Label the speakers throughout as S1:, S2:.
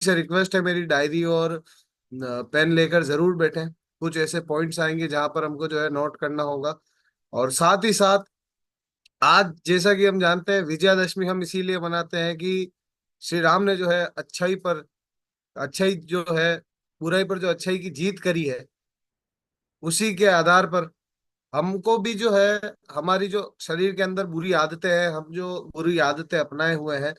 S1: से रिक्वेस्ट है मेरी, डायरी और पेन लेकर जरूर बैठें। कुछ ऐसे पॉइंट्स आएंगे जहां पर हमको जो है नोट करना होगा। और साथ ही साथ आज जैसा कि हम जानते हैं, विजयादशमी हम इसीलिए मनाते हैं कि श्री राम ने जो है अच्छाई जो है, बुराई पर जो अच्छाई की जीत करी है, उसी के आधार पर हमको भी जो है, हमारी जो शरीर के अंदर बुरी आदतें हैं, हम जो बुरी आदतें अपनाए हुए हैं,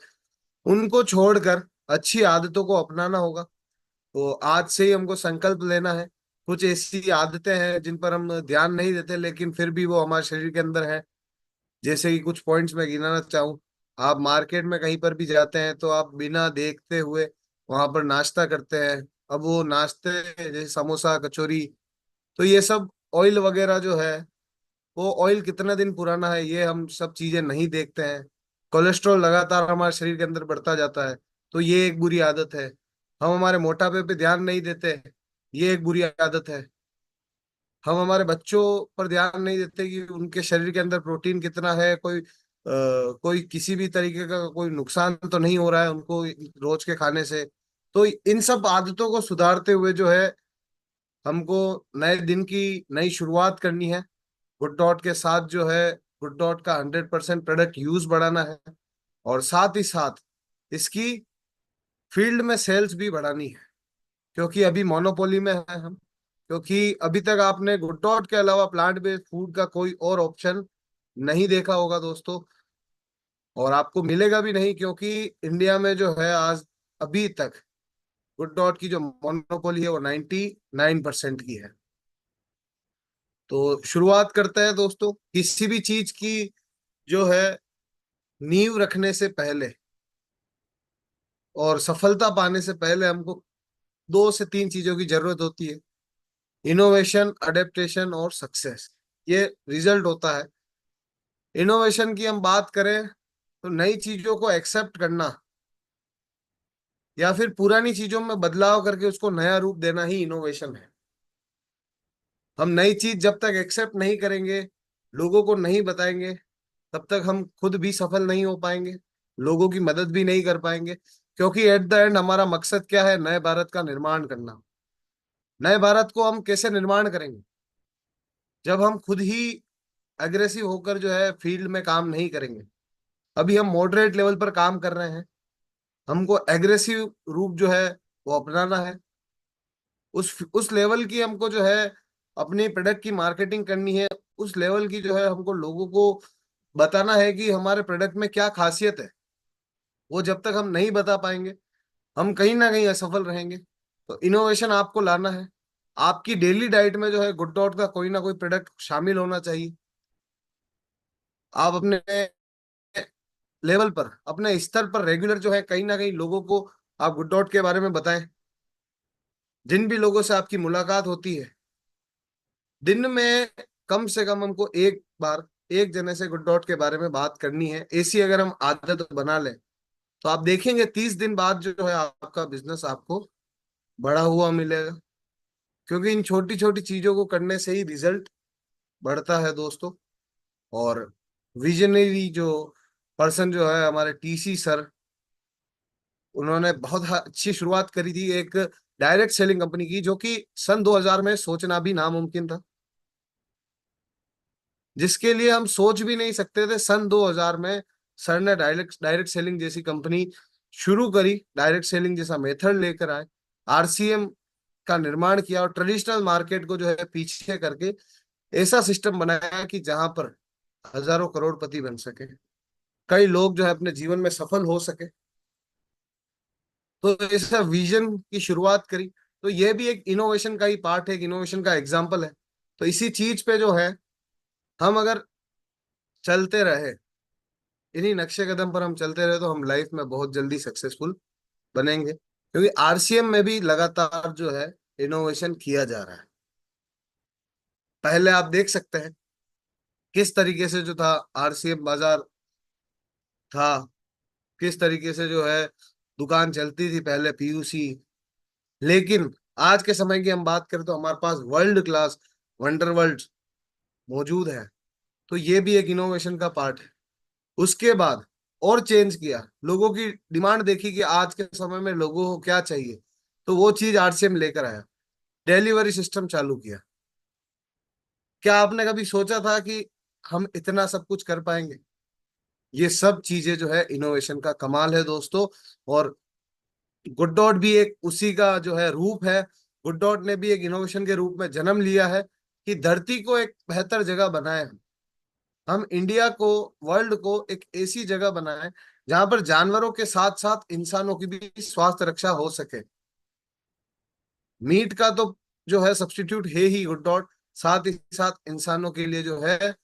S1: उनको छोड़कर अच्छी आदतों को अपनाना होगा। तो आज से ही हमको संकल्प लेना है। कुछ ऐसी आदतें हैं जिन पर हम ध्यान नहीं देते, लेकिन फिर भी वो हमारे शरीर के अंदर है। जैसे कि कुछ पॉइंट्स मैं गिनाना चाहूँ। आप मार्केट में कहीं पर भी जाते हैं तो आप बिना देखते हुए वहां पर नाश्ता करते हैं। अब वो नाश्ते जैसे समोसा, कचौरी, तो ये सब ऑयल वगैरह जो है, वो ऑयल कितना दिन पुराना है ये हम सब चीजें नहीं देखते हैं। कोलेस्ट्रॉल लगातार हमारे शरीर के अंदर बढ़ता जाता है, तो ये एक बुरी आदत है। हम हमारे मोटापे पे ध्यान नहीं देते, ये एक बुरी आदत है। हम हमारे बच्चों पर ध्यान नहीं देते कि उनके शरीर के अंदर प्रोटीन कितना है, कोई किसी भी तरीके का कोई नुकसान तो नहीं हो रहा है उनको रोज के खाने से। तो इन सब आदतों को सुधारते हुए जो है, हमको नए दिन की नई शुरुआत करनी है। गुड डॉट के साथ जो है, गुड डॉट का 100% प्रोडक्ट यूज बढ़ाना है। और साथ ही साथ इसकी फील्ड में सेल्स भी बढ़ानी है, क्योंकि अभी मोनोपोली में है हम। क्योंकि अभी तक आपने गुड डॉट के अलावा प्लांट बेस्ड फूड का कोई और ऑप्शन नहीं देखा होगा दोस्तों, और आपको मिलेगा भी नहीं, क्योंकि इंडिया में जो है आज अभी तक गुड डॉट की जो मोनोपोली है वो 99% की है। तो शुरुआत करते हैं दोस्तों। किसी भी चीज की जो है नींव रखने से पहले और सफलता पाने से पहले हमको 2 से 3 चीजों की जरूरत होती है। इनोवेशन, अडेप्टेशन और सक्सेस, ये रिजल्ट होता है। इनोवेशन की हम बात करें तो नई चीजों को एक्सेप्ट करना, या फिर पुरानी चीजों में बदलाव करके उसको नया रूप देना ही इनोवेशन है। हम नई चीज जब तक एक्सेप्ट नहीं करेंगे, लोगों को नहीं बताएंगे, तब तक हम खुद भी सफल नहीं हो पाएंगे, लोगों की मदद भी नहीं कर पाएंगे। क्योंकि एट द एंड हमारा मकसद क्या है? नए भारत का निर्माण करना। नए भारत को हम कैसे निर्माण करेंगे? जब हम खुद ही अग्रेसिव होकर जो है फील्ड में काम नहीं करेंगे। अभी हम मॉडरेट लेवल पर काम कर रहे हैं, हमको एग्रेसिव रूप जो है वो अपनाना है। उस लेवल की हमको जो है अपनी प्रोडक्ट की मार्केटिंग करनी है। उस लेवल की जो है हमको लोगों को बताना है कि हमारे प्रोडक्ट में क्या खासियत है। वो जब तक हम नहीं बता पाएंगे, हम कहीं ना कहीं असफल रहेंगे। तो इनोवेशन आपको लाना है। आपकी डेली डाइट में जो है गुड डॉट का कोई ना कोई प्रोडक्ट शामिल होना चाहिए। आप अपने लेवल पर, अपने स्तर पर रेगुलर जो है कहीं ना कहीं लोगों को आप गुड डॉट के बारे में बताएं। जिन भी लोगों से आपकी मुलाकात होती है, दिन में कम से कम हमको एक बार एक जने से गुड डॉट के बारे में बात करनी है। ऐसी अगर हम आदत बना लें, तो आप देखेंगे 30 दिन बाद जो है आपका बिजनेस आपको बढ़ा हुआ मिलेगा। क्योंकि इन छोटी छोटी चीजों को करने से ही रिजल्ट बढ़ता है दोस्तों। और विजनरी जो पर्सन जो है हमारे टीसी सर, उन्होंने बहुत अच्छी शुरुआत करी थी एक डायरेक्ट सेलिंग कंपनी की, जो कि सन 2000 में सोचना भी नामुमकिन था। जिसके लिए हम सोच भी नहीं सकते थे, सन 2000 में सर ने डायरेक्ट डायरेक्ट सेलिंग जैसी कंपनी शुरू करी, डायरेक्ट सेलिंग जैसा मेथड लेकर आए, आरसीएम का निर्माण किया और ट्रेडिशनल मार्केट को जो है पीछे करके ऐसा सिस्टम बनाया कि जहां पर हजारों करोड़पति बन सके, कई लोग जो है अपने जीवन में सफल हो सके। तो ऐसा विजन की शुरुआत करी। तो ये भी एक इनोवेशन का ही पार्ट है, एक इनोवेशन का एग्जाम्पल है। तो इसी चीज पे जो है हम अगर चलते रहे, इन्हीं नक्शे कदम पर हम चलते रहे, तो हम लाइफ में बहुत जल्दी सक्सेसफुल बनेंगे। क्योंकि आरसीएम में भी लगातार जो है इनोवेशन किया जा रहा है। पहले आप देख सकते हैं किस तरीके से जो था आरसीएम बाजार था, किस तरीके से जो है दुकान चलती थी पहले, पीयूसी। लेकिन आज के समय की हम बात करें तो हमारे पास वर्ल्ड क्लास वंडर वर्ल्ड मौजूद है। तो ये भी एक इनोवेशन का पार्ट है। उसके बाद और चेंज किया, लोगों की डिमांड देखी कि आज के समय में लोगों को क्या चाहिए, तो वो चीज आरसीएम लेकर आया, डिलीवरी सिस्टम चालू किया। क्या आपने कभी सोचा था कि हम इतना सब कुछ कर पाएंगे? ये सब चीजें जो है इनोवेशन का कमाल है दोस्तों। और गुड डॉट भी एक उसी का जो है रूप है। गुड डॉट ने भी एक इनोवेशन के रूप में जन्म लिया है कि धरती को एक बेहतर जगह बनाए, हम इंडिया को, वर्ल्ड को एक ऐसी जगह बनाए जहां पर जानवरों के साथ साथ इंसानों की भी स्वास्थ्य रक्षा हो सके। मीट का तो जो है सब्स्टिट्यूट है ही गुड डॉट, साथ ही साथ इंसानों के लिए जो है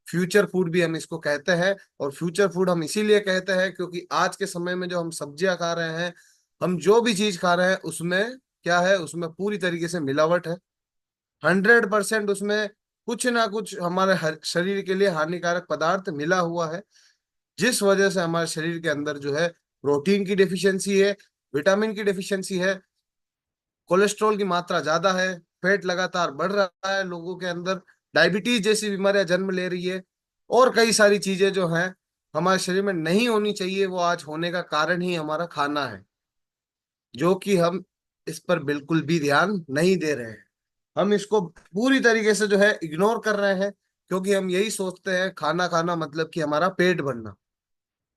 S1: फ्यूचर फूड भी हम इसको कहते हैं। और फ्यूचर फूड हम इसीलिए कहते हैं क्योंकि आज के समय में जो हम सब्जियां खा रहे हैं, हम जो भी चीज खा रहे हैं, उसमें क्या है, उसमें पूरी तरीके से मिलावट है। 100% उसमें कुछ ना कुछ हमारे शरीर के लिए हानिकारक पदार्थ मिला हुआ है, जिस वजह से हमारे शरीर के अंदर जो है प्रोटीन की डेफिशिएंसी है, विटामिन की डेफिशिएंसी है, कोलेस्ट्रॉल की मात्रा ज्यादा है, फैट लगातार बढ़ रहा है लोगों के अंदर, डायबिटीज जैसी बीमारियां जन्म ले रही है, और कई सारी चीजें जो हैं हमारे शरीर में नहीं होनी चाहिए, वो आज होने का कारण ही हमारा खाना है, जो कि हम इस पर बिल्कुल भी ध्यान नहीं दे रहे हैं। हम इसको पूरी तरीके से जो है इग्नोर कर रहे हैं, क्योंकि हम यही सोचते हैं खाना खाना मतलब कि हमारा पेट भरना।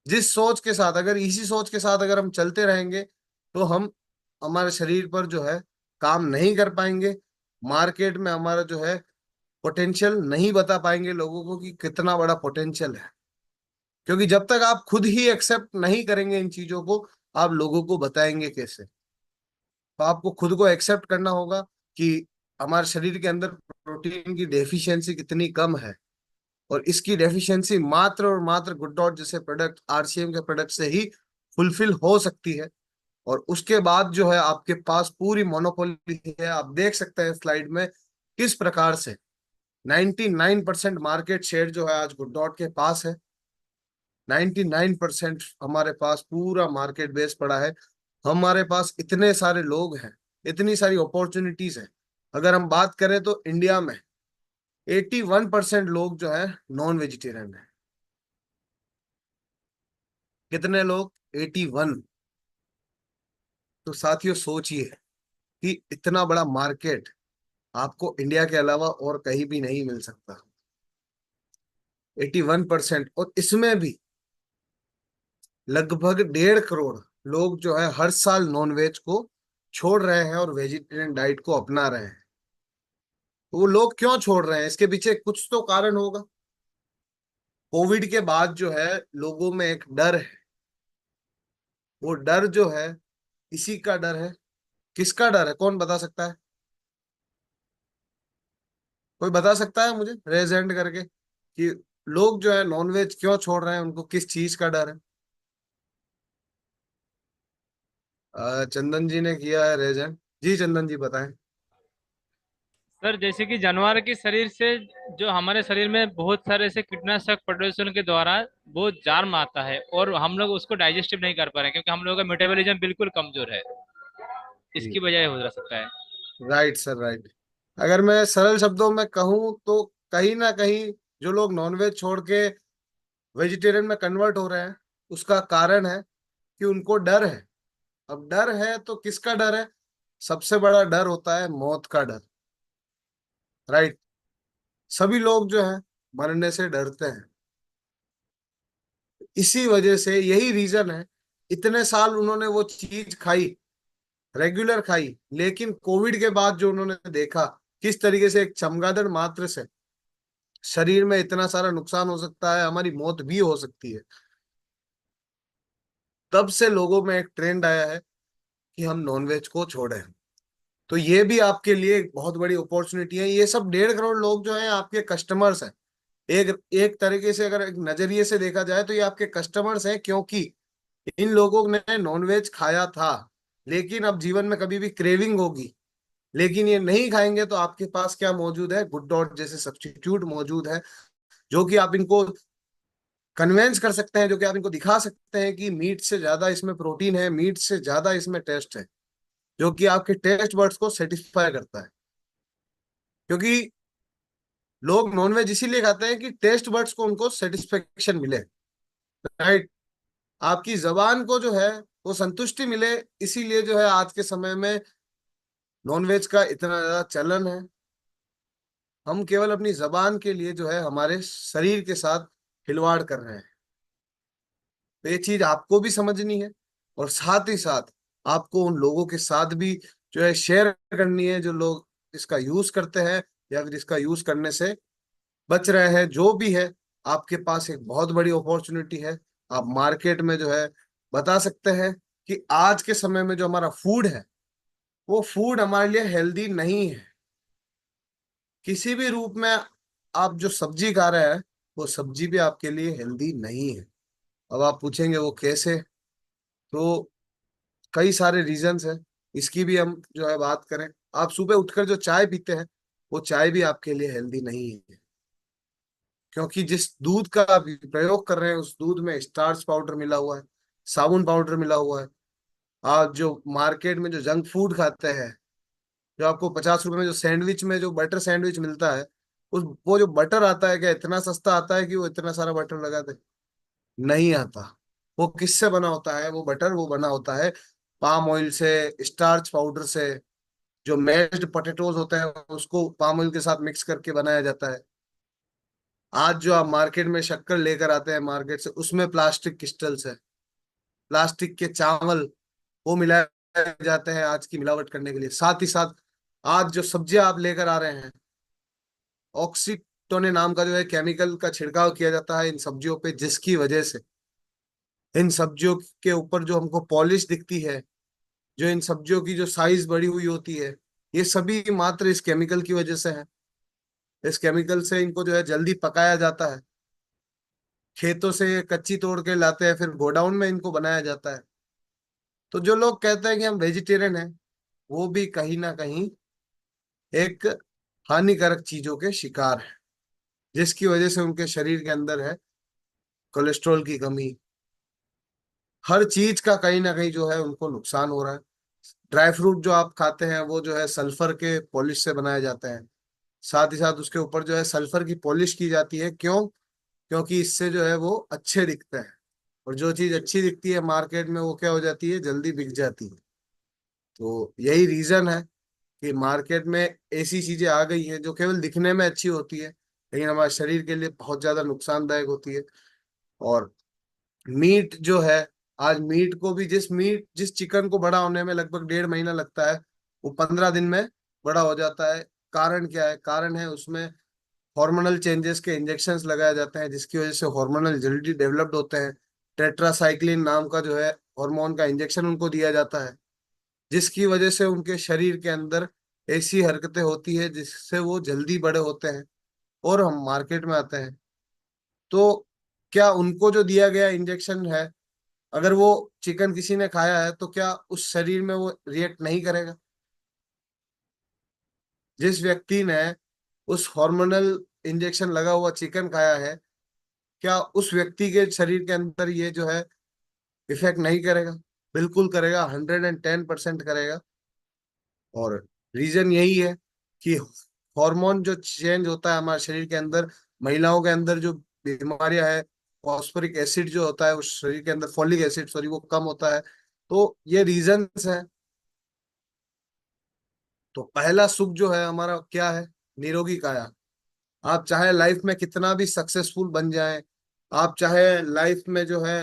S1: जिस सोच के साथ, अगर इसी सोच के साथ अगर हम चलते रहेंगे, तो हम हमारे शरीर पर जो है काम नहीं कर पाएंगे, मार्केट में हमारा जो है पोटेंशियल नहीं बता पाएंगे लोगों को कि कितना बड़ा पोटेंशियल है। क्योंकि जब तक आप खुद ही एक्सेप्ट नहीं करेंगे इन चीजों को, आप लोगों को बताएंगे कैसे? तो आपको खुद को एक्सेप्ट करना होगा कि हमारे शरीर के अंदर प्रोटीन की डेफिशिएंसी कितनी कम है, और इसकी डेफिशिएंसी मात्र और मात्र गुड डॉट जैसे प्रोडक्ट, आरसीएम के प्रोडक्ट से ही फुलफिल हो सकती है। और उसके बाद जो है आपके पास पूरी मोनोपोली है। आप देख सकते हैं स्लाइड में किस प्रकार से 99% मार्केट शेयर जो है आज गुड डॉट के पास है। 99% हमारे पास पूरा मार्केट बेस पड़ा है। हमारे पास इतने सारे लोग हैं, इतनी सारी अपॉर्चुनिटीज है। अगर हम बात करें तो इंडिया में 81% लोग जो है नॉन वेजिटेरियन है। कितने लोग? 81। तो साथियों सोचिए कि इतना बड़ा मार्केट आपको इंडिया के अलावा और कहीं भी नहीं मिल सकता। 81%, और इसमें भी लगभग 1.5 करोड़ लोग जो है हर साल नॉनवेज को छोड़ रहे हैं और वेजिटेरियन डाइट को अपना रहे हैं। तो वो लोग क्यों छोड़ रहे हैं, इसके पीछे कुछ तो कारण होगा। कोविड के बाद जो है लोगों में एक डर है, वो डर जो है इसी का डर है। किसका डर है, कौन बता सकता है? कोई बता सकता है मुझे रेज हैंड करके कि लोग जो है नॉनवेज क्यों छोड़ रहे हैं, उनको किस चीज का डर है? चंदन जी ने किया है रेज हैंड। जी चंदन जी बताएं।
S2: सर, जैसे कि जानवर के शरीर से जो हमारे शरीर में बहुत सारे ऐसे कीटनाशक प्रदूषण के द्वारा बहुत जार्म आता है, और हम लोग उसको डाइजेस्टिव नहीं कर पा रहे हैं क्योंकि हम लोगों का मेटाबॉलिज्म बिल्कुल कमजोर है।
S1: जी
S2: इसकी वजह हो सकता है।
S1: Right sir, right. अगर मैं सरल शब्दों में कहूँ तो कहीं ना कहीं जो लोग नॉनवेज छोड़ के वेजिटेरियन में कन्वर्ट हो रहे हैं, उसका कारण है कि उनको डर है। अब डर है तो किसका डर है? सबसे बड़ा डर होता है मौत का डर। राइट। सभी लोग जो है मरने से डरते हैं। इसी वजह से यही रीजन है, इतने साल उन्होंने वो चीज खाई, रेगुलर खाई, लेकिन कोविड के बाद जो उन्होंने देखा किस तरीके से एक चमगादड़ मात्र से शरीर में इतना सारा नुकसान हो सकता है, हमारी मौत भी हो सकती है। तब से लोगों में एक ट्रेंड आया है कि हम नॉनवेज को छोड़ें। तो ये भी आपके लिए एक बहुत बड़ी अपॉर्चुनिटी है। ये सब 1.5 करोड़ लोग जो हैं आपके कस्टमर्स हैं। एक एक तरीके से अगर एक नजरिए से देखा जाए तो ये आपके कस्टमर्स हैं, क्योंकि इन लोगों ने नॉनवेज खाया था, लेकिन अब जीवन में कभी भी क्रेविंग होगी, लेकिन ये नहीं खाएंगे, तो आपके पास क्या मौजूद है? गुड डॉट जैसे सब्स्टिट्यूट मौजूद है, जो कि आप इनको कन्वेंस कर सकते हैं, जो कि आप इनको दिखा सकते हैं कि मीट से ज्यादा इसमें प्रोटीन है, मीट से ज्यादा इसमें टेस्ट है, जो कि आपके टेस्ट बर्ड्स को सेटिस्फाई करता है। क्योंकि लोग नॉनवेज इसीलिए खाते हैं कि टेस्ट बर्ड्स को उनको सेटिस्फेक्शन मिले। राइट। आपकी जबान को जो है वो संतुष्टि मिले, इसीलिए जो है आज के समय में नॉनवेज का इतना ज्यादा चलन है। हम केवल अपनी जबान के लिए जो है हमारे शरीर के साथ खिलवाड़ कर रहे हैं। तो ये चीज आपको भी समझनी है, और साथ ही साथ आपको उन लोगों के साथ भी जो है शेयर करनी है, जो लोग इसका यूज करते हैं या फिर इसका यूज करने से बच रहे हैं। जो भी है, आपके पास एक बहुत बड़ी अपॉर्चुनिटी है। आप मार्केट में जो है बता सकते हैं कि आज के समय में जो हमारा फूड है, वो फूड हमारे लिए हेल्दी नहीं है। किसी भी रूप में आप जो सब्जी खा रहे हैं, वो सब्जी भी आपके लिए हेल्दी नहीं है। अब आप पूछेंगे वो कैसे, तो कई सारे रीजंस हैं। इसकी भी हम जो है बात करें, आप सुबह उठकर जो चाय पीते हैं, वो चाय भी आपके लिए हेल्दी नहीं है। क्योंकि जिस दूध का आप प्रयोग कर रहे हैं, उस दूध में स्टार्च पाउडर मिला हुआ है, साबुन पाउडर मिला हुआ है। आप जो मार्केट में जो जंक फूड खाते हैं, जो आपको 50 रुपए में जो सैंडविच में जो बटर सैंडविच मिलता है, उस वो जो बटर आता है, क्या इतना सस्ता आता है कि वो इतना सारा बटर लगा दे? नहीं आता। वो किससे बना होता है वो बटर? वो बना होता है पाम ऑयल से, स्टार्च पाउडर से। जो मैश्ड पोटैटोज होते हैं, उसको पाम ऑयल के साथ मिक्स करके बनाया जाता है। आज जो आप मार्केट में शक्कर लेकर आते हैं मार्केट से, उसमें प्लास्टिक क्रिस्टल्स है, प्लास्टिक के चावल वो मिलाए जाते हैं आज की मिलावट करने के लिए। साथ ही साथ आज जो सब्जियां आप लेकर आ रहे हैं, ऑक्सीटोने नाम का जो है केमिकल का छिड़काव किया जाता है इन सब्जियों पे, जिसकी वजह से इन सब्जियों के ऊपर जो हमको पॉलिश दिखती है, जो इन सब्जियों की जो साइज बड़ी हुई होती है, ये सभी मात्र इस केमिकल की वजह से है। इस केमिकल से इनको जो है जल्दी पकाया जाता है, खेतों से कच्ची तोड़ के लाते हैं, फिर गोडाउन में इनको बनाया जाता है। तो जो लोग कहते हैं कि हम वेजिटेरियन हैं, वो भी कहीं ना कहीं एक हानिकारक चीजों के शिकार है, जिसकी वजह से उनके शरीर के अंदर है कोलेस्ट्रॉल की कमी। हर चीज का कहीं ना कहीं जो है उनको नुकसान हो रहा है। ड्राई फ्रूट जो आप खाते हैं, वो जो है सल्फर के पॉलिश से बनाए जाते हैं। साथ ही साथ उसके ऊपर जो है सल्फर की पॉलिश की जाती है। क्यों? क्योंकि इससे जो है वो अच्छे दिखते हैं। और जो चीज अच्छी दिखती है मार्केट में, वो क्या हो जाती है? जल्दी बिक जाती है। तो यही रीजन है कि मार्केट में ऐसी चीजें आ गई हैं जो केवल दिखने में अच्छी होती है, लेकिन हमारे शरीर के लिए बहुत ज्यादा नुकसानदायक होती है। और मीट जो है, आज मीट को भी, जिस चिकन को बड़ा होने में लगभग 1.5 महीना लगता है, वो 15 दिन में बड़ा हो जाता है। कारण क्या है? कारण है उसमें हार्मोनल चेंजेस के इंजेक्शंस लगाए जाते हैं, जिसकी वजह से हार्मोनल जल्दी डेवलप्ड होते हैं। टेट्रासाइक्लिन नाम का जो है हार्मोन का इंजेक्शन उनको दिया जाता है, जिसकी वजह से उनके शरीर के अंदर ऐसी हरकतें होती है जिससे वो जल्दी बड़े होते हैं और हम मार्केट में आते हैं। तो क्या उनको जो दिया गया इंजेक्शन है, अगर वो चिकन किसी ने खाया है, तो क्या उस शरीर में वो रिएक्ट नहीं करेगा? जिस व्यक्ति ने उस हार्मोनल इंजेक्शन लगा हुआ चिकन खाया है, क्या उस व्यक्ति के शरीर के अंदर ये जो है इफेक्ट नहीं करेगा? बिल्कुल करेगा, 110% करेगा। और रीजन यही है कि हार्मोन जो चेंज होता है हमारे शरीर के अंदर, महिलाओं के अंदर जो बीमारियां है, फॉस्फोरिक एसिड जो होता है उस शरीर के अंदर, फॉलिक एसिड सॉरी, वो कम होता है। तो ये रीजंस है। तो पहला सुख जो है हमारा क्या है? निरोगी काया। आप चाहे लाइफ में कितना भी सक्सेसफुल बन जाएं, आप चाहे लाइफ में जो है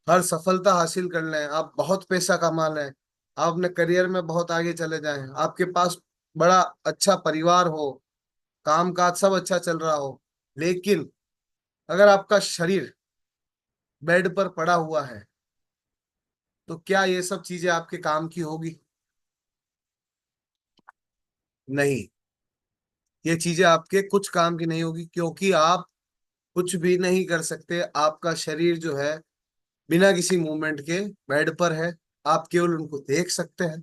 S1: हर सफलता हासिल कर लें, आप बहुत पैसा कमा लें, आप अपने करियर में बहुत आगे चले जाएं, आपके पास बड़ा अच्छा परिवार हो, काम काज सब अच्छा चल रहा हो, लेकिन अगर आपका शरीर बेड पर पड़ा हुआ है, तो क्या ये सब चीजें आपके काम की होगी? नहीं। ये चीजें आपके कुछ काम की नहीं होगी, क्योंकि आप कुछ भी नहीं कर सकते। आपका शरीर जो है बिना किसी मूवमेंट के बेड पर है, आप केवल उनको देख सकते हैं।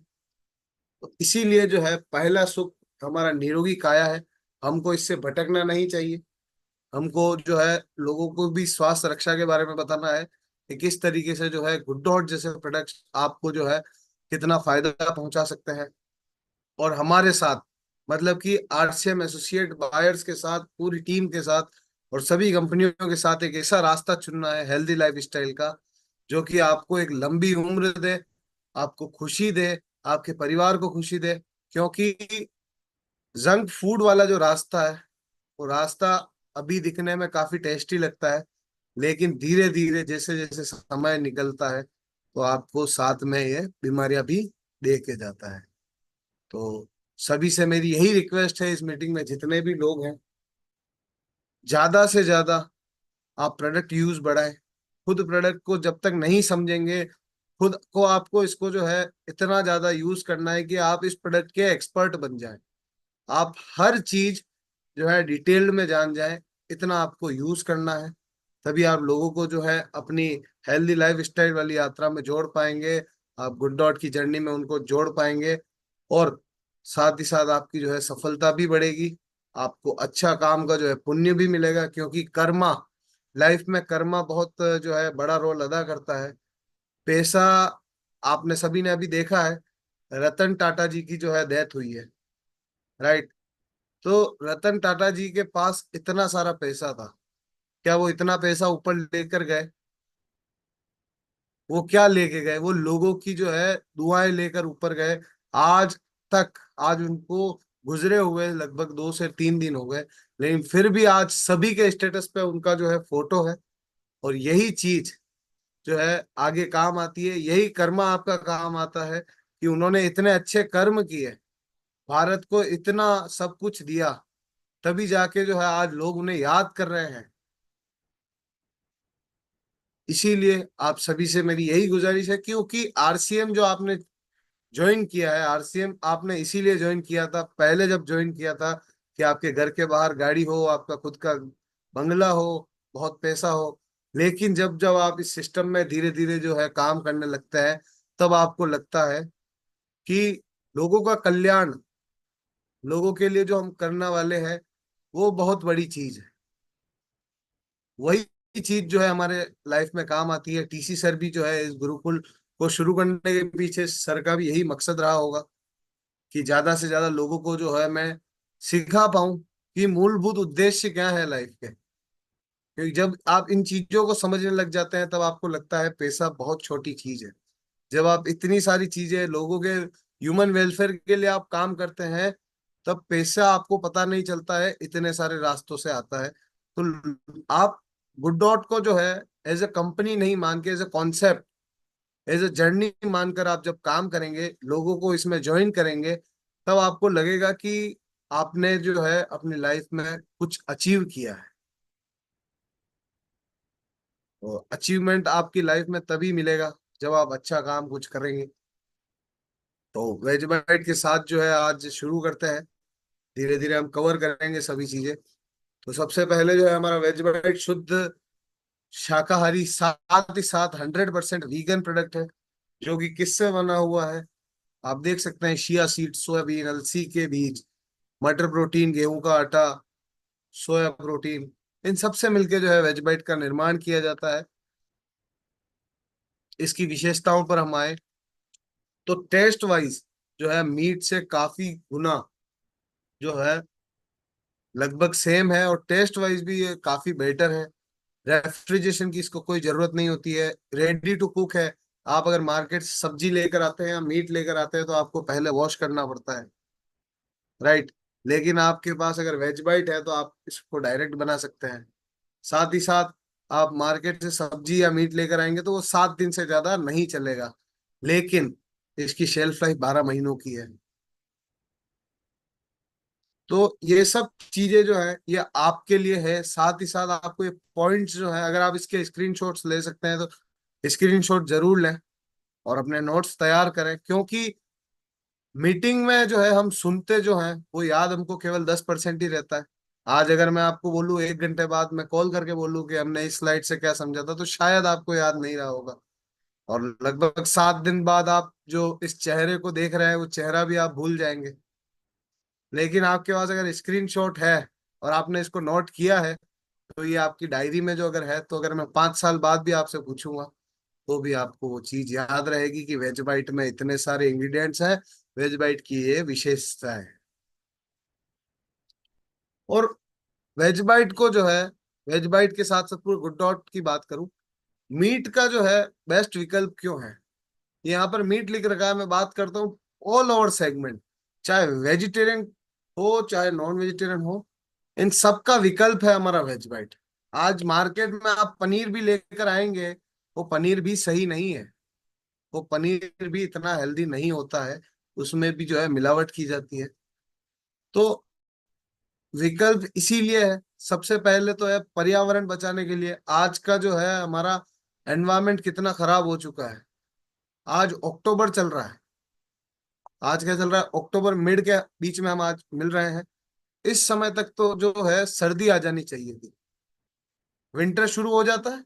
S1: तो इसीलिए जो है पहला सुख हमारा निरोगी काया है। हमको इससे भटकना नहीं चाहिए। हमको जो है लोगों को भी स्वास्थ्य रक्षा के बारे में बताना है कि किस तरीके से जो है गुड डॉट जैसे प्रोडक्ट्स आपको जो है कितना फायदा पहुंचा सकते हैं। और हमारे साथ, मतलब कि आरसीएम एसोसिएट बायर्स के साथ, पूरी टीम के साथ और सभी कंपनियों के साथ एक ऐसा रास्ता चुनना है हेल्दी लाइफ स्टाइल का, जो कि आपको एक लंबी उम्र दे, आपको खुशी दे, आपके परिवार को खुशी दे। क्योंकि जंक फूड वाला जो रास्ता है, वो रास्ता अभी दिखने में काफी टेस्टी लगता है, लेकिन धीरे धीरे जैसे जैसे समय निकलता है तो आपको साथ में ये बीमारियां भी दे के जाता है। तो सभी से मेरी यही रिक्वेस्ट है, इस मीटिंग में जितने भी लोग हैं, ज्यादा से ज्यादा आप प्रोडक्ट यूज बढ़ाएं। खुद प्रोडक्ट को जब तक नहीं समझेंगे, खुद को आपको इसको जो है इतना ज्यादा यूज करना है कि आप इस प्रोडक्ट के एक्सपर्ट बन जाएं। आप हर चीज जो है डिटेल्ड में जान जाएं, इतना आपको यूज करना है। तभी आप लोगों को जो है अपनी हेल्दी लाइफ स्टाइल वाली यात्रा में जोड़ पाएंगे, आप गुड डॉट की जर्नी में उनको जोड़ पाएंगे। और साथ ही साथ आपकी जो है सफलता भी बढ़ेगी, आपको अच्छा काम का जो है पुण्य भी मिलेगा। क्योंकि कर्मा, लाइफ में कर्मा बहुत जो है बड़ा रोल अदा करता है। पैसा, आपने सभी ने अभी देखा है, रतन टाटा जी की जो है डेथ हुई है, राइट? तो रतन टाटा जी के पास इतना सारा पैसा था, क्या वो इतना पैसा ऊपर लेकर गए? वो क्या लेके गए? वो लोगों की जो है दुआएं लेकर ऊपर गए। आज तक, आज उनको गुजरे हुए लगभग 2 से 3 दिन हो गए, लेकिन फिर भी आज सभी के स्टेटस पे उनका जो है फोटो है। और यही चीज जो है आगे काम आती है, यही कर्मा आपका काम आता है कि उन्होंने इतने अच्छे कर्म किए, भारत को इतना सब कुछ दिया, तभी जाके जो है आज लोग उन्हें याद कर रहे हैं। इसीलिए आप सभी से मेरी यही गुजारिश है, क्योंकि आरसीएम जो आपने ज्वाइन किया है, आरसीएम आपने इसीलिए ज्वाइन किया था, पहले जब ज्वाइन किया था कि आपके घर के बाहर गाड़ी हो, आपका खुद का बंगला हो, बहुत पैसा हो। लेकिन जब जब आप इस सिस्टम में धीरे धीरे जो है काम करने लगते हैं, तब आपको लगता है कि लोगों का कल्याण, लोगों के लिए जो हम करने वाले हैं, वो बहुत बड़ी चीज है। वही चीज जो है हमारे लाइफ में काम आती है। टीसी सर भी जो है इस गुरुकुल को शुरू करने के पीछे सर का भी यही मकसद रहा होगा कि ज्यादा से ज्यादा लोगों को जो है मैं सिखा पाऊं कि मूलभूत उद्देश्य क्या है लाइफ के। क्योंकि जब आप इन चीजों को समझने लग जाते हैं, तब आपको लगता है पैसा बहुत छोटी चीज है। जब आप इतनी सारी चीजें लोगों के ह्यूमन वेलफेयर के लिए आप काम करते हैं, तब पैसा आपको पता नहीं चलता है, इतने सारे रास्तों से आता है। तो आप गुड डॉट को जो है एज ए कंपनी नहीं मान के, as a concept, as a journey मानकर आप जब काम करेंगे, लोगों को इसमें ज्वाइन करेंगे, तब आपको लगेगा कि आपने जो है अपनी लाइफ में कुछ अचीव किया है। तो अचीवमेंट आपकी लाइफ में तभी मिलेगा जब आप अच्छा काम कुछ करेंगे। तो वेज बाइट के साथ जो है आज शुरू करते हैं, धीरे धीरे हम कवर करेंगे सभी चीजें। तो सबसे पहले जो है हमारा वेज बाइट शुद्ध शाकाहारी, साथ ही साथ 100% वीगन प्रोडक्ट है। जो कि किससे बना हुआ है? आप देख सकते हैं, शिया सीड, सोयाबीन, अलसी के बीज, मटर प्रोटीन, गेहूं का आटा, सोया प्रोटीन, इन सब से मिलके जो है वेज बाइट का निर्माण किया जाता है। इसकी विशेषताओं पर हम आए तो टेस्ट वाइज जो है मीट से काफी गुना जो है लगभग सेम है, और टेस्ट वाइज भी ये काफी बेटर है। रेफ्रिजरेशन की इसको कोई जरूरत नहीं होती है, रेडी टू कुक है। आप अगर मार्केट से सब्जी लेकर आते हैं या मीट लेकर आते हैं, तो आपको पहले वॉश करना पड़ता है, राइट? लेकिन आपके पास अगर वेज बाइट है तो आप इसको डायरेक्ट बना सकते हैं। साथ ही साथ आप मार्केट से सब्जी या मीट लेकर आएंगे तो वो 7 दिन से ज्यादा नहीं चलेगा, लेकिन इसकी शेल्फ लाइफ 12 महीनों की है। तो ये सब चीजें जो है ये आपके लिए है। साथ ही साथ आपको ये पॉइंट्स जो है, अगर आप इसके स्क्रीनशॉट्स ले सकते हैं तो स्क्रीनशॉट जरूर लें और अपने नोट्स तैयार करें। क्योंकि मीटिंग में जो है हम सुनते जो हैं, वो याद हमको केवल 10% ही रहता है। आज अगर मैं आपको बोलूँ 1 घंटे बाद मैं कॉल करके बोलूँ कि हमने इस स्लाइड से क्या समझा था, तो शायद आपको याद नहीं रहा होगा। और लगभग 7 दिन बाद आप जो इस चेहरे को देख रहे हैं, वो चेहरा भी आप भूल जाएंगे। लेकिन आपके पास अगर स्क्रीनशॉट है और आपने इसको नोट किया है, तो ये आपकी डायरी में जो अगर है, तो अगर मैं 5 साल बाद भी आपसे पूछूंगा, तो भी आपको वो चीज याद रहेगी कि वेज बाइट में इतने सारे इंग्रेडिएंट्स हैं, वेज बाइट की ये विशेषता है। और वेज बाइट को जो है, वेज बाइट के साथ साथ पूरे गुड डॉट की बात करूं, मीट का जो है बेस्ट विकल्प क्यों है, यहाँ पर मीट लिख रखा है, मैं बात करता हूँ ऑल ओवर सेगमेंट, चाहे वेजिटेरियन हो चाहे नॉन वेजिटेरियन हो, इन सब का विकल्प है हमारा वेज बाइट। आज मार्केट में आप पनीर भी लेकर आएंगे, वो पनीर भी सही नहीं है, वो पनीर भी इतना हेल्दी नहीं होता है, उसमें भी जो है मिलावट की जाती है। तो विकल्प इसीलिए है, सबसे पहले तो है पर्यावरण बचाने के लिए। आज का जो है हमारा एनवायरमेंट कितना खराब हो चुका है। आज अक्टूबर चल रहा है, आज क्या चल रहा है, अक्टूबर मिड के बीच में हम आज मिल रहे हैं। इस समय तक तो जो है सर्दी आ जानी चाहिए थी, विंटर शुरू हो जाता है,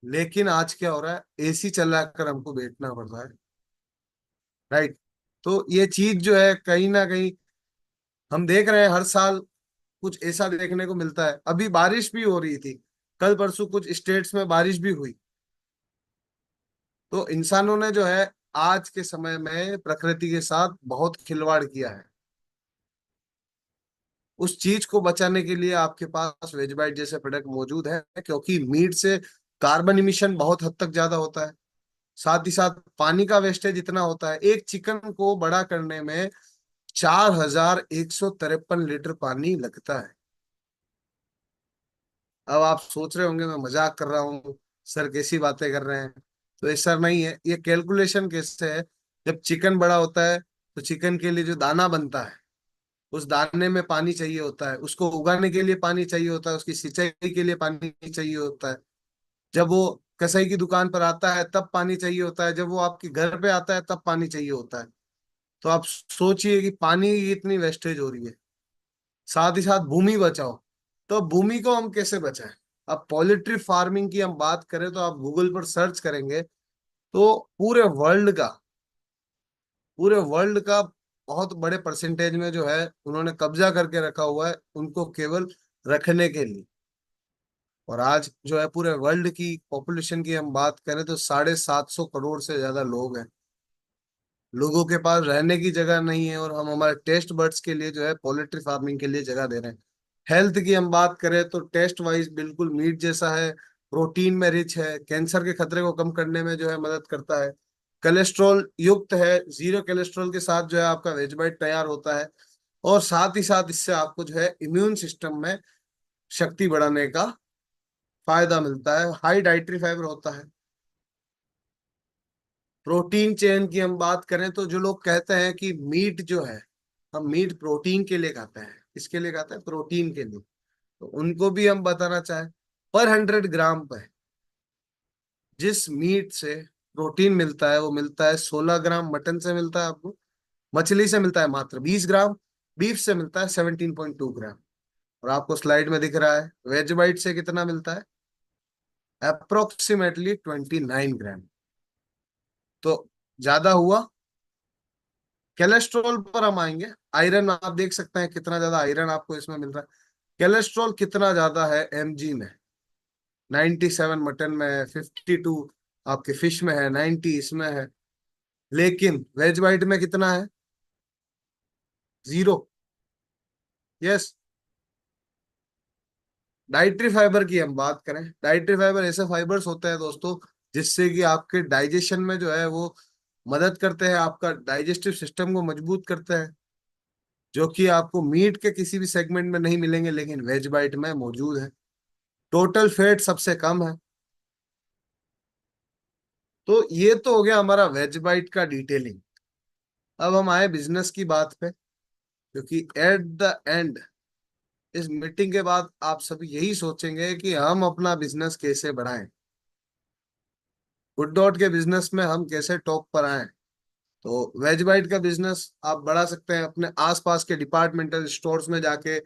S1: लेकिन आज क्या हो रहा है, एसी चला कर हमको बैठना पड़ रहा है। राइट। तो ये चीज जो है कहीं ना कहीं हम देख रहे हैं, हर साल कुछ ऐसा देखने को मिलता है। अभी बारिश भी हो रही थी, कल परसों कुछ स्टेट्स में बारिश भी हुई। तो इंसानों ने जो है आज के समय में प्रकृति के साथ बहुत खिलवाड़ किया है। उस चीज को बचाने के लिए आपके पास वेजबाइट जैसे प्रोडक्ट मौजूद है, क्योंकि मीट से कार्बन इमिशन बहुत हद तक ज्यादा होता है, साथ ही साथ पानी का वेस्टेज इतना होता है। एक चिकन को बड़ा करने में 4153 लीटर पानी लगता है। अब आप सोच रहे होंगे मैं मजाक कर रहा हूँ, सर कैसी बातें कर रहे हैं। तो ऐसा नहीं है, ये कैलकुलेशन कैसे है, जब चिकन बड़ा होता है तो चिकन के लिए जो दाना बनता है, उस दाने में पानी चाहिए होता है, उसको उगाने के लिए पानी चाहिए होता है, उसकी सिंचाई के लिए पानी चाहिए होता है। जब वो कसाई की दुकान पर आता है तब पानी चाहिए होता है, जब वो आपके घर पे आता है तब पानी चाहिए होता है। तो आप सोचिए कि पानी की इतनी वेस्टेज हो रही है। साथ ही साथ भूमि बचाओ, तो भूमि को हम कैसे बचाएं। अब पोल्ट्री फार्मिंग की हम बात करें तो आप गूगल पर सर्च करेंगे तो पूरे वर्ल्ड का बहुत बड़े परसेंटेज में जो है उन्होंने कब्जा करके रखा हुआ है, उनको केवल रखने के लिए। और आज जो है पूरे वर्ल्ड की पॉपुलेशन की हम बात करें तो 750 करोड़ से ज्यादा लोग हैं। लोगों के पास रहने की जगह नहीं है, और हम हमारे टेस्ट बर्ड्स के लिए जो है पोल्ट्री फार्मिंग के लिए जगह दे रहे हैं। हेल्थ की हम बात करें तो टेस्ट वाइज बिल्कुल मीट जैसा है, प्रोटीन में रिच है, कैंसर के खतरे को कम करने में जो है मदद करता है, कोलेस्ट्रॉल युक्त है, जीरो कोलेस्ट्रॉल के साथ जो है आपका वेज बाइट तैयार होता है। और साथ ही साथ इससे आपको जो है इम्यून सिस्टम में शक्ति बढ़ाने का फायदा मिलता है, हाई डाइटरी फाइबर होता है। प्रोटीन चेन की हम बात करें तो जो लोग कहते हैं कि मीट जो है, हम मीट प्रोटीन के लिए खाते हैं, इसके लिए खाते हैं प्रोटीन के लिए, तो उनको भी हम बताना चाहें, पर 100 ग्राम पर जिस मीट से प्रोटीन मिलता है वो मिलता है 16 ग्राम, मटन से मिलता है आपको, मछली से मिलता है मात्र 20 ग्राम, बीफ से मिलता है 17.2 ग्राम। और आपको स्लाइड में दिख रहा है वेज वाइट से कितना मिलता है, अप्रोक्सीमेटली 29 ग्राम। तो ज्यादा हुआ। कोलेस्ट्रॉल पर हम आएंगे, आयरन आप देख सकते हैं कितना ज्यादा आयरन आपको इसमें मिल रहा है। कोलेस्ट्रॉल कितना ज्यादा है एमजी में, 97 मटन में है, 52 आपके फिश में है, 90 इसमें है। लेकिन वेज वाइट में कितना है, 0। यस। डाइटरी फाइबर की हम बात करें, डाइटरी फाइबर ऐसे फाइबर्स होते हैं दोस्तों जिससे कि आपके डाइजेशन में जो है वो मदद करते हैं, आपका डाइजेस्टिव सिस्टम को मजबूत करते हैं, जो कि आपको मीट के किसी भी सेगमेंट में नहीं मिलेंगे लेकिन वेज बाइट में मौजूद है। टोटल फैट सबसे कम है। तो ये तो हो गया हमारा वेज बाइट का डिटेलिंग। अब हम आए बिजनेस की बात पे, क्योंकि एट द एंड इस मीटिंग के बाद आप सभी यही सोचेंगे कि हम अपना बिजनेस कैसे बढ़ाएं, गुड डॉट के बिजनेस में हम कैसे टॉप पर आए। तो वेज बाइट का बिजनेस आप बढ़ा सकते हैं अपने आसपास के डिपार्टमेंटल स्टोर्स में जाके,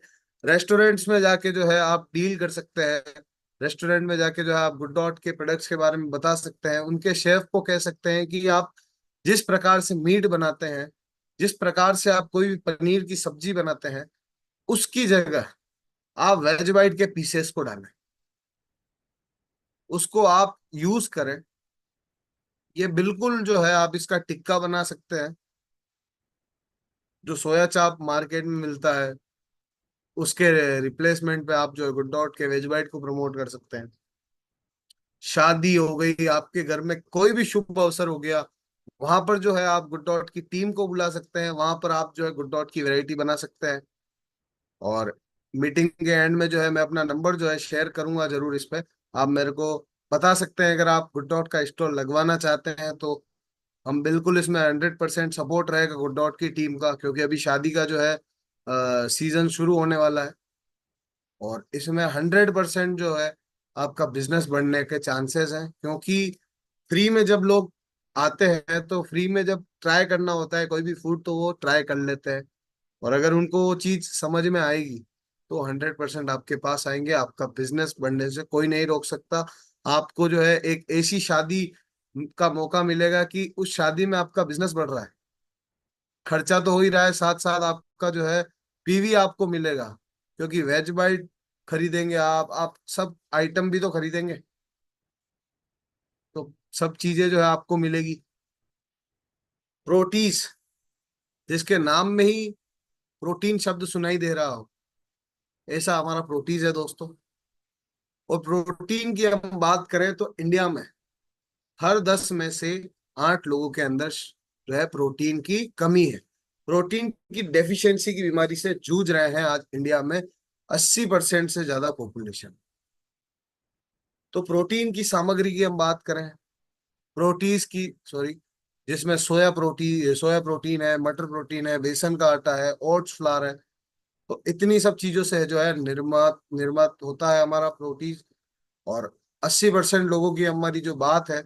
S1: रेस्टोरेंट्स में जाके जो है आप डील कर सकते हैं। रेस्टोरेंट में जाके जो है आप गुड डॉट के प्रोडक्ट्स के बारे में बता सकते हैं, उनके शेफ को कह सकते हैं कि आप जिस प्रकार से मीट बनाते हैं, जिस प्रकार से आप कोई भी पनीर की सब्जी बनाते हैं, उसकी जगह आप वेज बाइट के पीसेस को डालें, उसको आप यूज करें। ये बिल्कुल जो है आप इसका टिक्का बना सकते हैं, जो सोया चाप मार्केट में मिलता है उसके रिप्लेसमेंट पे आप जो है गुड डॉट के वेज बाइट को प्रमोट कर सकते हैं। शादी हो गई, आपके घर में कोई भी शुभ अवसर हो गया, वहां पर जो है आप गुड डॉट की टीम को बुला सकते हैं, वहां पर आप जो है गुड डॉट की वैरायटी बना सकते हैं। और मीटिंग के एंड में जो है मैं अपना नंबर जो है शेयर करूंगा जरूर इस पे, आप मेरे को बता सकते हैं। अगर आप गुड डॉट का स्टॉल लगवाना चाहते हैं तो हम बिल्कुल इसमें 100% सपोर्ट रहेगा गुड डॉट की टीम का, क्योंकि अभी शादी का जो है सीजन शुरू होने वाला है। और इसमें 100% जो है आपका बिजनेस बढ़ने के चांसेस हैं, क्योंकि फ्री में जब लोग आते हैं तो फ्री में जब ट्राई करना होता है कोई भी फूड तो वो ट्राई कर लेते हैं। और अगर उनको वो चीज समझ में आएगी तो 100% आपके पास आएंगे। आपका बिजनेस बढ़ने से कोई नहीं रोक सकता। आपको जो है एक ऐसी शादी का मौका मिलेगा कि उस शादी में आपका बिजनेस बढ़ रहा है, खर्चा तो हो ही रहा है, साथ साथ आपका जो है पीवी आपको मिलेगा, क्योंकि वेज बाइट खरीदेंगे आप सब आइटम भी तो खरीदेंगे, तो सब चीजें जो है आपको मिलेगी। प्रोटीज, जिसके नाम में ही प्रोटीन शब्द सुनाई दे रहा हो, ऐसा हमारा प्रोटीज है दोस्तों। और प्रोटीन की हम बात करें तो इंडिया में हर 10 में से 8 लोगों के अंदर जो है प्रोटीन की कमी है। प्रोटीन की डेफिशिएंसी की बीमारी से जूझ रहे हैं आज इंडिया में 80% से ज्यादा पॉपुलेशन। तो प्रोटीन की सामग्री की हम बात करें, प्रोटीज की सॉरी, जिसमें सोया प्रोटीन है, मटर प्रोटीन है, बेसन का आटा है, ओट्स फ्लावर है, तो इतनी सब चीजों से जो है निर्मात निर्मात होता है हमारा प्रोटीन। और 80% लोगों की हमारी जो बात है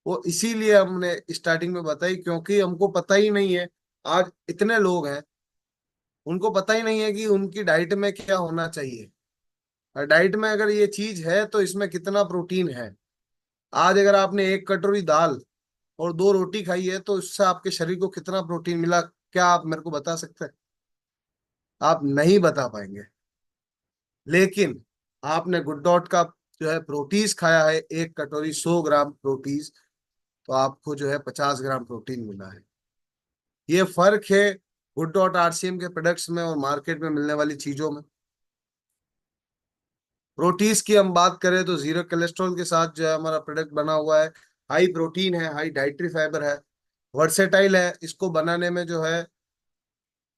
S1: वो इसीलिए हमने स्टार्टिंग में बताई, क्योंकि हमको पता ही नहीं है। आज इतने लोग हैं उनको पता ही नहीं है कि उनकी डाइट में क्या होना चाहिए, और डाइट में अगर ये चीज है तो इसमें कितना प्रोटीन है। आज अगर आपने एक कटोरी दाल और 2 रोटी खाई है तो इससे आपके शरीर को कितना प्रोटीन मिला, क्या आप मेरे को बता सकते हैं? आप नहीं बता पाएंगे। लेकिन आपने गुड डॉट का जो है प्रोटीज खाया है, एक कटोरी 100 ग्राम प्रोटीज, तो आपको जो है 50 ग्राम प्रोटीन मिला है। ये फर्क है गुड डॉट आरसीएम के प्रोडक्ट्स में और मार्केट में मिलने वाली चीजों में। प्रोटीज की हम बात करें तो जीरो कोलेस्ट्रॉल के साथ जो है हमारा प्रोडक्ट बना हुआ है। हाई प्रोटीन है, हाई डाइटरी फाइबर है, वर्सेटाइल है। इसको बनाने में जो है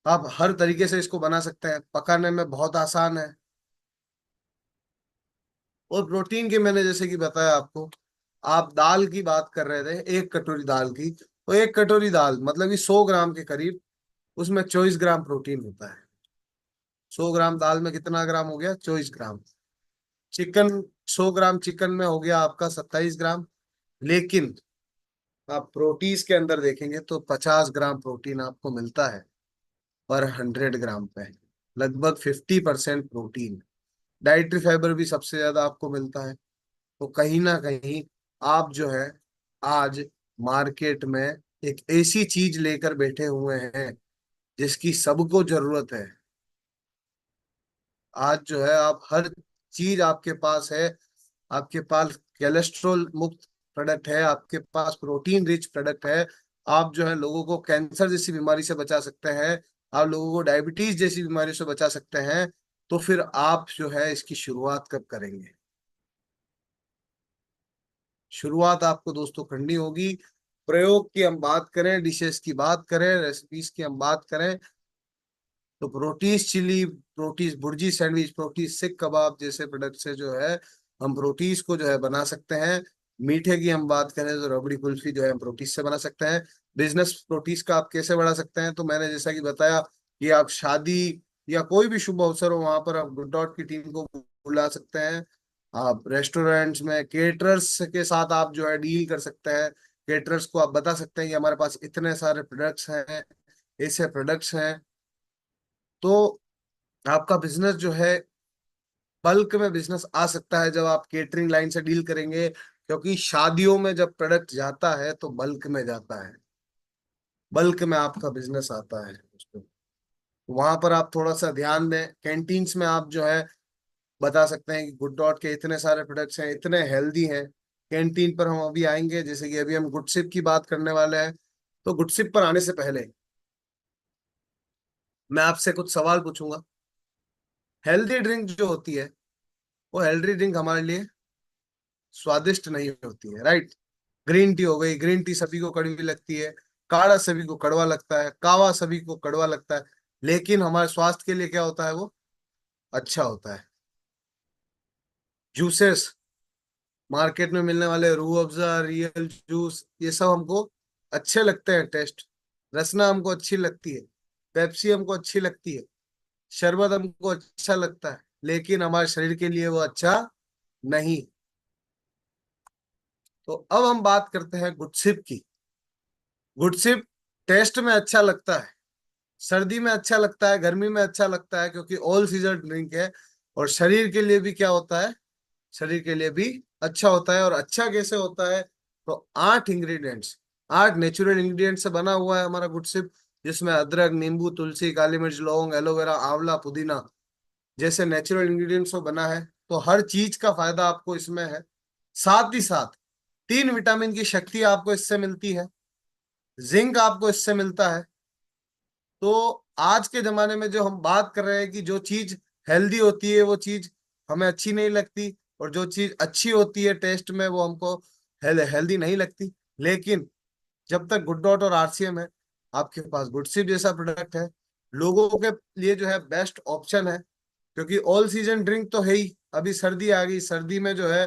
S1: आप हर तरीके से इसको बना सकते हैं, पकाने में बहुत आसान है। और प्रोटीन की मैंने जैसे कि बताया आपको, आप दाल की बात कर रहे थे, एक कटोरी दाल की, तो एक कटोरी दाल मतलब कि 100 ग्राम के करीब, उसमें 24 ग्राम प्रोटीन होता है। 100 ग्राम दाल में कितना ग्राम हो गया? 24 ग्राम। चिकन, 100 ग्राम चिकन में हो गया आपका 27 ग्राम। लेकिन आप प्रोटीज के अंदर देखेंगे तो 50 ग्राम प्रोटीन आपको मिलता है पर 100 ग्राम पे, लगभग 50% प्रोटीन। डाइटरी फाइबर भी सबसे ज्यादा आपको मिलता है। तो कहीं ना कहीं आप जो है आज मार्केट में एक ऐसी चीज लेकर बैठे हुए हैं जिसकी सबको जरूरत है। आज जो है आप हर चीज आपके पास है। आपके पास कोलेस्ट्रॉल मुक्त प्रोडक्ट है, आपके पास प्रोटीन रिच प्रोडक्ट है। आप जो है लोगों को कैंसर जैसी बीमारी से बचा सकते हैं, आप लोगों को डायबिटीज जैसी बीमारी से बचा सकते हैं। तो फिर आप जो है इसकी शुरुआत कब करेंगे? शुरुआत आपको दोस्तों करनी होगी। प्रयोग की हम बात करें, डिशेस की बात करें, रेसिपीज की हम बात करें, तो Proteez chilli, Proteez bhurji sandwich, Proteez seekh kebab जैसे प्रोडक्ट से जो है हम प्रोटीज को जो है बना सकते हैं। मीठे की हम बात करें तो रबड़ी कुल्फी जो है हम प्रोटीज से बना सकते हैं। बिजनेस प्रोटीज का आप कैसे बढ़ा सकते हैं? तो मैंने जैसा कि बताया कि आप शादी या कोई भी शुभ अवसर हो वहां पर आप गुड डॉट की टीम को बुला सकते हैं। आप रेस्टोरेंट्स में केटरर्स के साथ आप जो है डील कर सकते हैं। केटरर्स को आप बता सकते हैं कि हमारे पास इतने सारे प्रोडक्ट्स हैं, ऐसे प्रोडक्ट्स हैं। तो आपका बिजनेस जो है बल्क में बिजनेस आ सकता है जब आप केटरिंग लाइन से डील करेंगे, क्योंकि शादियों में जब प्रोडक्ट जाता है तो बल्क में जाता है, बल्क में आपका बिजनेस आता है उसको। वहां पर आप थोड़ा सा ध्यान दें। कैंटीन्स में आप जो है बता सकते हैं कि गुड डॉट के इतने सारे प्रोडक्ट्स हैं, इतने हेल्दी हैं। कैंटीन पर हम अभी आएंगे, जैसे कि अभी हम गुडसिप की बात करने वाले हैं। तो गुडसिप पर आने से पहले मैं आपसे कुछ सवाल पूछूंगा। हेल्दी ड्रिंक जो होती है वो हेल्दी ड्रिंक हमारे लिए स्वादिष्ट नहीं होती है, राइट। ग्रीन टी हो गई, ग्रीन टी सभी को कड़वी लगती है, काढ़ा सभी को कड़वा लगता है, कावा सभी को कड़वा लगता है, लेकिन हमारे स्वास्थ्य के लिए क्या होता है वो अच्छा होता है। जूसेस, मार्केट में मिलने वाले रूह अफ़ज़ा, रियल जूस, ये सब हमको अच्छे लगते हैं टेस्ट। रसना हमको अच्छी लगती है, पेप्सी हमको अच्छी लगती है, शरबत हमको अच्छा लगता है, लेकिन हमारे शरीर के लिए वो अच्छा नहीं। तो अब हम बात करते हैं गुडसिप की। गुडसिप टेस्ट में अच्छा लगता है, सर्दी में अच्छा लगता है, गर्मी में अच्छा लगता है, क्योंकि ऑल सीजन ड्रिंक है। और शरीर के लिए भी क्या होता है, शरीर के लिए भी अच्छा होता है। और अच्छा कैसे होता है, तो 8 इंग्रेडिएंट्स, 8 नेचुरल इंग्रेडिएंट से बना हुआ है हमारा गुडसिप, जिसमें अदरक, नींबू, तुलसी, काली मिर्च, लौंग, एलोवेरा, आंवला, पुदीना जैसे नेचुरल इंग्रेडिएंट्स से बना है। तो हर चीज का फायदा आपको इसमें है। साथ ही साथ 3 विटामिन की शक्ति आपको इससे मिलती है, जिंक आपको इससे मिलता है। तो आज के जमाने में जो हम बात कर रहे हैं कि जो चीज हेल्दी होती है वो चीज हमें अच्छी नहीं लगती, और जो चीज अच्छी होती है टेस्ट में वो हमको हेल्दी नहीं लगती। लेकिन जब तक गुड डॉट और आरसीएम है, आपके पास गुडसिप जैसा प्रोडक्ट है, लोगों के लिए जो है बेस्ट ऑप्शन है। क्योंकि ऑल सीजन ड्रिंक तो है ही, अभी सर्दी आ गई, सर्दी में जो है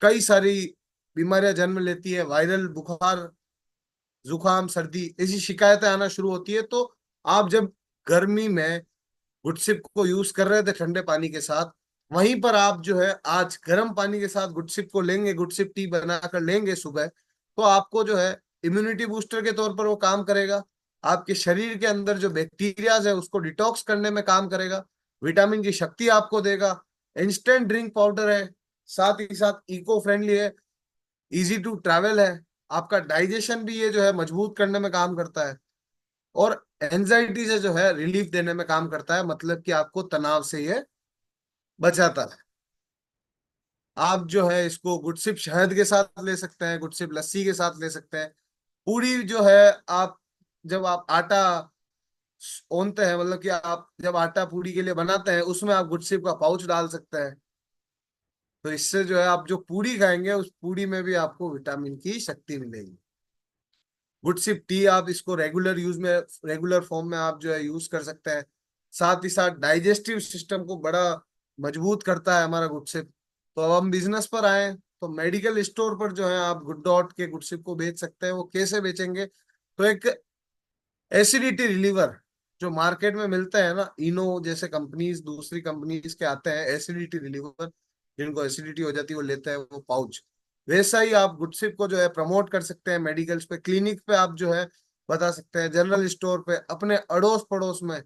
S1: कई सारी बीमारियां जन्म लेती है, वायरल बुखार, जुकाम, सर्दी, ऐसी शिकायतें आना शुरू होती है। तो आप जब गर्मी में गुडसिप को यूज कर रहे थे ठंडे पानी के साथ, वहीं पर आप जो है आज गर्म पानी के साथ गुडसिप को लेंगे, गुडसिप टी बनाकर लेंगे सुबह, तो आपको जो है इम्यूनिटी बूस्टर के तौर पर वो काम करेगा। आपके शरीर के अंदर जो बैक्टीरियाज है उसको डिटॉक्स करने में काम करेगा, विटामिन की शक्ति आपको देगा। इंस्टेंट ड्रिंक पाउडर है, साथ ही साथ इको फ्रेंडली है, इजी टू ट्रैवल है, आपका डाइजेशन भी ये जो है मजबूत करने में काम करता है, और एंजाइटी से जो है रिलीफ देने में काम करता है, मतलब कि आपको तनाव से ये बचाता है। आप जो है इसको गुडसिप शहद के साथ ले सकते हैं, गुडसिप लस्सी के साथ ले सकते हैं। पूरी जो है, आप जब आप आटा ओनते हैं, मतलब कि आप जब आटा पूरी के लिए बनाते हैं, उसमें आप गुडसिप का पाउच डाल सकते हैं। तो इससे जो है आप जो पूरी खाएंगे उस पूरी में भी आपको विटामिन की शक्ति मिलेगी। गुडसिप टी आप इसको रेगुलर यूज में, रेगुलर फॉर्म में आप जो है यूज कर सकते हैं। साथ ही साथ डाइजेस्टिव सिस्टम को बड़ा मजबूत करता है हमारा गुडसिप। तो अब हम बिजनेस पर आए, तो मेडिकल स्टोर पर जो है आप गुड डॉट के गुडसिप को बेच सकते हैं। वो कैसे बेचेंगे, तो एक एसिडिटी रिलीवर जो मार्केट में मिलते हैं ना, इनो जैसे कंपनीज, दूसरी कंपनीज के आते हैं एसिडिटी रिलीवर, जिनको एसिडिटी हो जाती है वो लेते हैं वो पाउच। वैसा ही आप गुडसिप को जो है प्रमोट कर सकते हैं मेडिकल्स पे, क्लिनिक पे आप जो है बता सकते हैं, जनरल स्टोर पे, अपने अड़ोस पड़ोस में।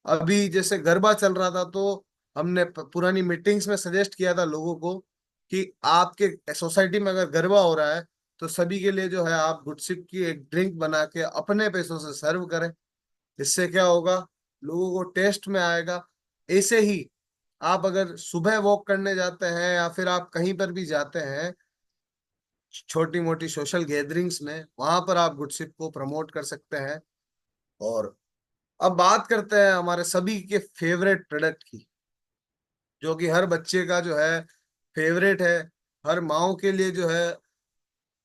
S1: अभी जैसे गरबा चल रहा था, तो हमने पुरानी मीटिंग्स में सजेस्ट किया था लोगों को कि आपके सोसाइटी में अगर गरबा हो रहा है, तो सभी के लिए जो है आप गुडसिप की एक ड्रिंक बना के अपने पैसों से सर्व करें। इससे क्या होगा, लोगों को टेस्ट में आएगा। ऐसे ही आप अगर सुबह वॉक करने जाते हैं या फिर आप कहीं पर भी जाते हैं छोटी मोटी सोशल गैदरिंग्स में, वहां पर आप गुडसिप को प्रमोट कर सकते हैं। और अब बात करते हैं हमारे सभी के फेवरेट प्रोडक्ट की, जो कि हर बच्चे का जो है फेवरेट है, हर माओ के लिए जो है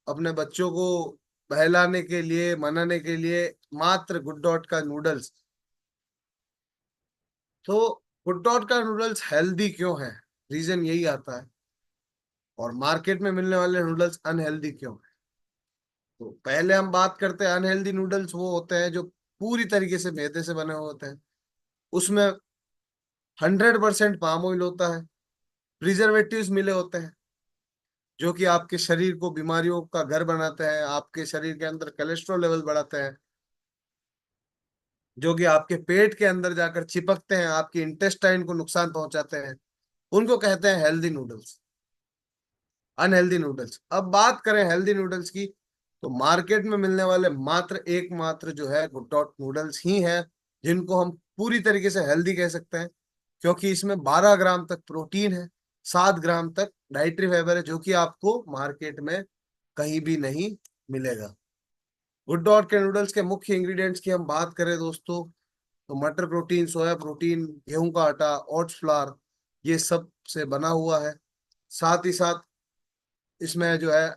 S1: अपने बच्चों को बहलाने के लिए, मनाने के लिए, मात्र गुड डॉट का नूडल्स। तो गुड डॉट का नूडल्स हेल्दी क्यों है, रीजन यही आता है। और मार्केट में मिलने वाले नूडल्स अनहेल्दी क्यों है, तो पहले हम बात करते हैं अनहेल्दी नूडल्स वो होते हैं जो पूरी तरीके से मैदे से बने हुए होते हैं, उसमें 100% पाम ऑयल होता है, प्रिजर्वेटिव्स मिले होते हैं, जो कि आपके शरीर को बीमारियों का घर बनाते हैं, आपके शरीर के अंदर कोलेस्ट्रॉल लेवल बढ़ाते हैं, जो कि आपके पेट के अंदर जाकर चिपकते हैं, आपके इंटेस्टाइन को नुकसान पहुंचाते हैं। उनको कहते हैं हेल्दी नूडल्स, अनहेल्दी नूडल्स। अब बात करें हेल्दी नूडल्स की, तो मार्केट में मिलने वाले मात्र एकमात्र जो है गुड डॉट नूडल्स ही हैं, जिनको हम पूरी तरीके से हेल्दी कह सकते हैं। क्योंकि इसमें 12 ग्राम तक प्रोटीन है, 7 ग्राम तक डाइटरी फाइबर है, जो कि आपको मार्केट में कहीं भी नहीं मिलेगा। गुड डॉट के नूडल्स के मुख्य इंग्रेडिएंट्स की हम बात करें दोस्तों, तो मटर प्रोटीन, सोया प्रोटीन, गेहूं का आटा, ओट्स फ्लावर, ये सब से बना हुआ है। साथ ही साथ इसमें जो है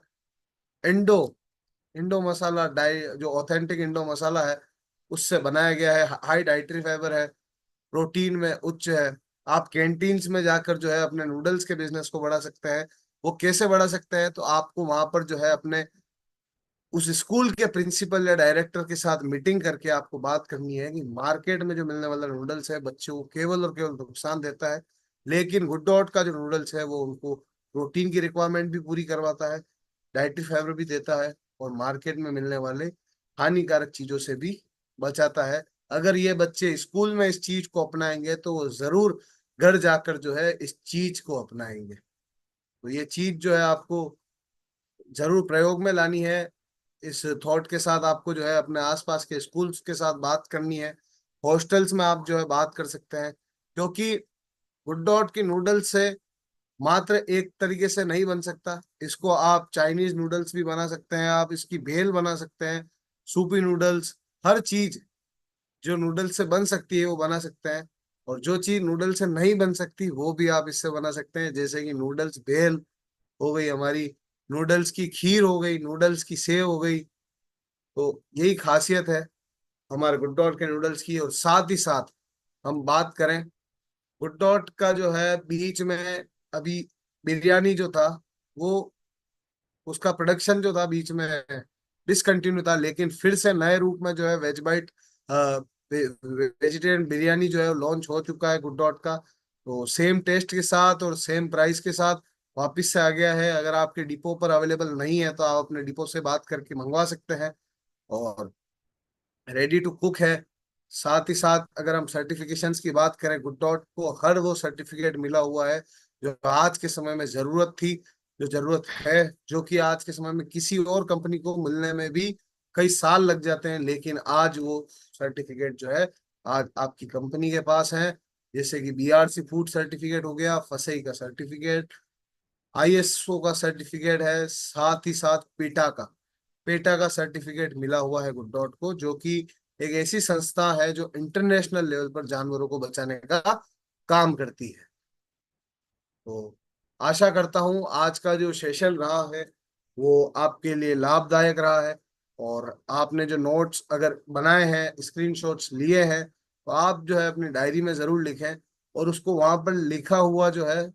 S1: इंडो इंडो मसाला डाई, जो ऑथेंटिक इंडो मसाला है उससे बनाया गया है। हाई डाइटरी फाइबर है, प्रोटीन में उच्च है। आप कैंटीन्स में जाकर जो है अपने नूडल्स के बिजनेस को बढ़ा सकते हैं। वो कैसे बढ़ा सकते हैं, तो आपको वहां पर जो है अपने उस स्कूल के प्रिंसिपल या डायरेक्टर के साथ मीटिंग करके आपको बात करनी है कि मार्केट में जो मिलने वाला नूडल्स है बच्चों को केवल और केवल नुकसान देता है, लेकिन गुड डॉट का जो नूडल्स है वो उनको प्रोटीन की रिक्वायरमेंट भी पूरी करवाता है, डाइटरी फाइबर भी देता है, और मार्केट में मिलने वाले हानिकारक चीजों से भी बचाता है। अगर ये बच्चे स्कूल में इस चीज को अपनाएंगे तो वो जरूर घर जाकर जो है इस चीज को अपनाएंगे। तो ये चीज जो है आपको जरूर प्रयोग में लानी है। इस थॉट के साथ आपको जो है अपने आसपास के स्कूल्स के साथ बात करनी है। हॉस्टल्स में आप जो है बात कर सकते हैं, क्योंकि गुड डॉट की नूडल्स से मात्र एक तरीके से नहीं बन सकता। इसको आप चाइनीज नूडल्स भी बना सकते हैं, आप इसकी भेल बना सकते हैं, सूपी नूडल्स, हर चीज जो नूडल्स से बन सकती है वो बना सकते हैं। और जो चीज नूडल से नहीं बन सकती वो भी आप इससे बना सकते हैं, जैसे कि नूडल्स भेल हो गई हमारी, नूडल्स की खीर हो गई, नूडल्स की सेव हो गई। तो यही खासियत है हमारे गुड डॉट के नूडल्स की। और साथ ही साथ हम बात करें गुड डॉट का जो है बीच में अभी बिरयानी जो था वो, उसका प्रोडक्शन जो था बीच में डिसकंटिन्यू था, लेकिन फिर से नए रूप में जो है वेज बाइट वेजिटेरियन बिरयानी जो है लॉन्च हो चुका है गुड डॉट का। तो सेम टेस्ट के साथ और सेम प्राइस के साथ वापस से आ गया है। अगर आपके डिपो पर अवेलेबल नहीं है तो आप अपने डिपो से बात करके मंगवा सकते हैं, और रेडी टू कुक है। साथ ही साथ अगर हम सर्टिफिकेशंस की बात करें, गुड डॉट को हर वो सर्टिफिकेट मिला हुआ है जो आज के समय में जरूरत थी, जो जरूरत है, जो कि आज के समय में किसी और कंपनी को मिलने में भी कई साल लग जाते हैं, लेकिन आज वो सर्टिफिकेट जो है आज आपकी कंपनी के पास है। जैसे कि बीआरसी फूड सर्टिफिकेट हो गया, फसई का सर्टिफिकेट, आईएसओ का सर्टिफिकेट है, साथ ही साथ पेटा का सर्टिफिकेट मिला हुआ है गुड डॉट को, जो कि एक ऐसी संस्था है जो इंटरनेशनल लेवल पर जानवरों को बचाने का काम करती है। तो आशा करता हूं आज का जो सेशन रहा है वो आपके लिए लाभदायक रहा है। और आपने जो नोट्स अगर बनाए हैं, स्क्रीनशॉट्स लिए हैं, तो आप जो है अपनी डायरी में जरूर लिखें, और उसको वहां पर लिखा हुआ जो है